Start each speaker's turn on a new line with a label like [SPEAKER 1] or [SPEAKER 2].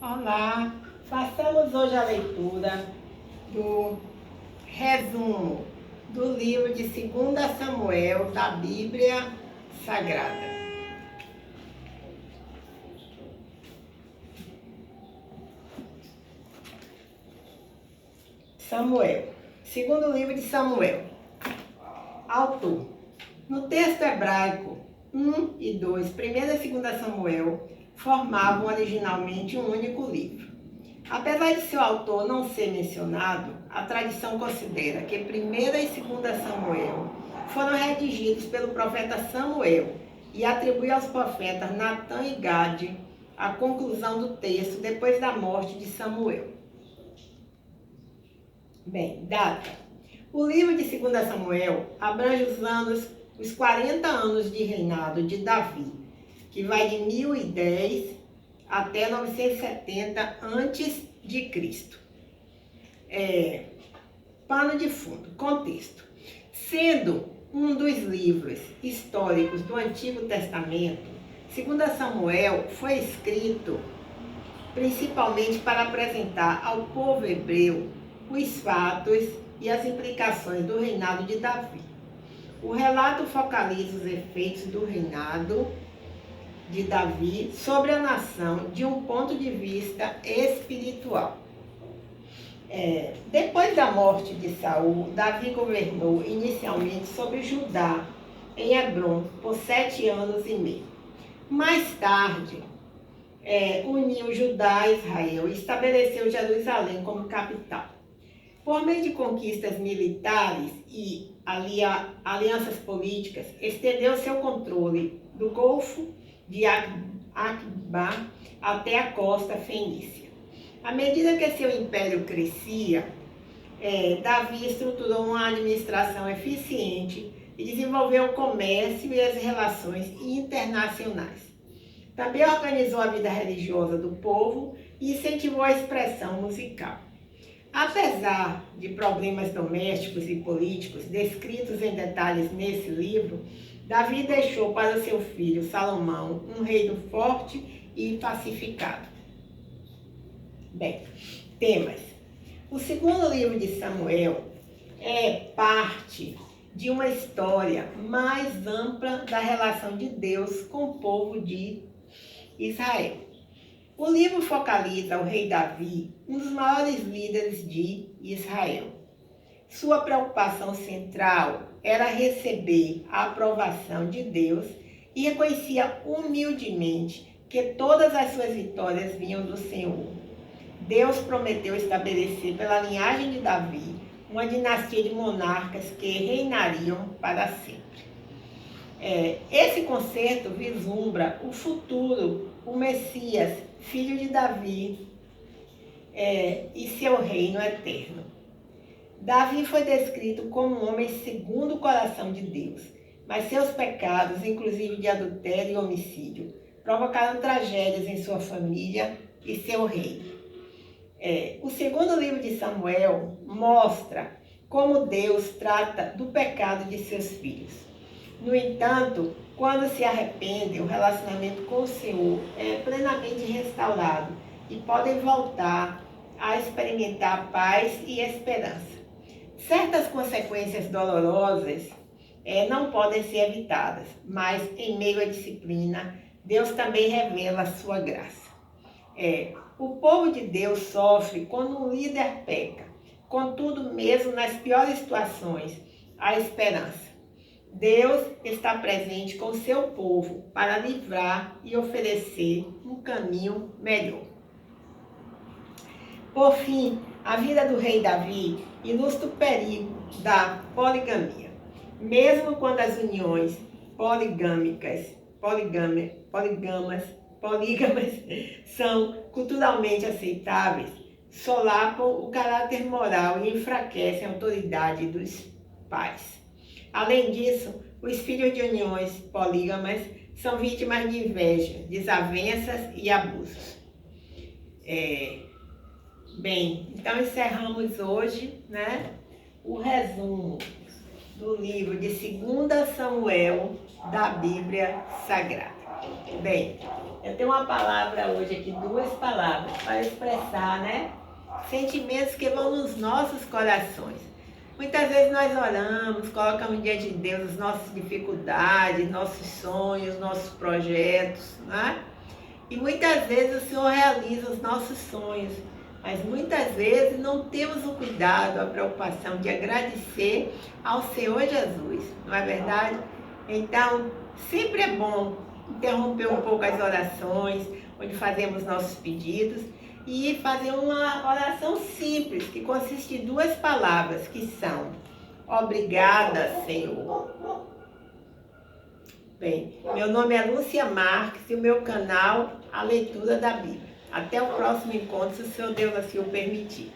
[SPEAKER 1] Olá, façamos hoje a leitura do resumo do livro de 2 Samuel da Bíblia Sagrada. Samuel, segundo livro de Samuel. Autor. No texto hebraico 1 e 2, 1ª e 2 Samuel, formavam originalmente um único livro. Apesar de seu autor não ser mencionado, a tradição considera que 1ª e 2 Samuel foram redigidos pelo profeta Samuel e atribui aos profetas Natã e Gade a conclusão do texto depois da morte de Samuel. Bem, data. O livro de 2 Samuel abrange os 40 anos de reinado de Davi, que vai de 1010 até 970 a.C. Pano de fundo, contexto. Sendo um dos livros históricos do Antigo Testamento, 2 Samuel foi escrito principalmente para apresentar ao povo hebreu os fatos e as implicações do reinado de Davi. O relato focaliza os efeitos do reinado de Davi sobre a nação de um ponto de vista espiritual. Depois da morte de Saul, Davi governou inicialmente sobre Judá, em Hebrom, por 7 anos e meio. Mais tarde, uniu Judá a Israel e estabeleceu Jerusalém como capital. Por meio de conquistas militares e alianças políticas, estendeu seu controle do Golfo de Aqba até a costa fenícia. À medida que seu império crescia, Davi estruturou uma administração eficiente e desenvolveu o comércio e as relações internacionais. Também organizou a vida religiosa do povo e incentivou a expressão musical. Apesar de problemas domésticos e políticos descritos em detalhes nesse livro, Davi deixou para seu filho Salomão um reino forte e pacificado. Bem, temas. O segundo livro de Samuel é parte de uma história mais ampla da relação de Deus com o povo de Israel. O livro focaliza o rei Davi, um dos maiores líderes de Israel. Sua preocupação central era receber a aprovação de Deus e reconhecia humildemente que todas as suas vitórias vinham do Senhor. Deus prometeu estabelecer pela linhagem de Davi uma dinastia de monarcas que reinariam para sempre. Esse conceito vislumbra o futuro, o Messias, filho de Davi, e seu reino eterno. Davi foi descrito como um homem segundo o coração de Deus, mas seus pecados, inclusive de adultério e homicídio, provocaram tragédias em sua família e seu reino. O segundo livro de Samuel mostra como Deus trata do pecado de seus filhos. No entanto, quando se arrependem, o relacionamento com o Senhor é plenamente restaurado e podem voltar a experimentar paz e esperança. Certas consequências dolorosas não podem ser evitadas, mas em meio à disciplina, Deus também revela a sua graça. O povo de Deus sofre quando um líder peca. Contudo, mesmo nas piores situações, há esperança. Deus está presente com o seu povo para livrar e oferecer um caminho melhor. Por fim, a vida do rei Davi ilustra o perigo da poligamia. Mesmo quando as uniões polígamas são culturalmente aceitáveis, solapam o caráter moral e enfraquecem a autoridade dos pais. Além disso, os filhos de uniões polígamas são vítimas de inveja, desavenças e abusos. Bem, então encerramos hoje, o resumo do livro de 2 Samuel da Bíblia Sagrada. Bem, Eu tenho uma palavra hoje aqui, duas palavras, para expressar, né? Sentimentos que vão nos nossos corações. Muitas vezes nós oramos, colocamos diante de Deus as nossas dificuldades, nossos sonhos, nossos projetos, né? E muitas vezes o Senhor realiza os nossos sonhos, mas muitas vezes não temos o cuidado, a preocupação de agradecer ao Senhor Jesus, não é verdade? Então, sempre é bom interromper um pouco as orações, onde fazemos nossos pedidos, e fazer uma oração simples, que consiste em duas palavras, que são: obrigada, Senhor. Bem, meu nome é Lúcia Marques e o meu canal, A Leitura da Bíblia. Até o próximo encontro, se o Senhor Deus assim o permitir.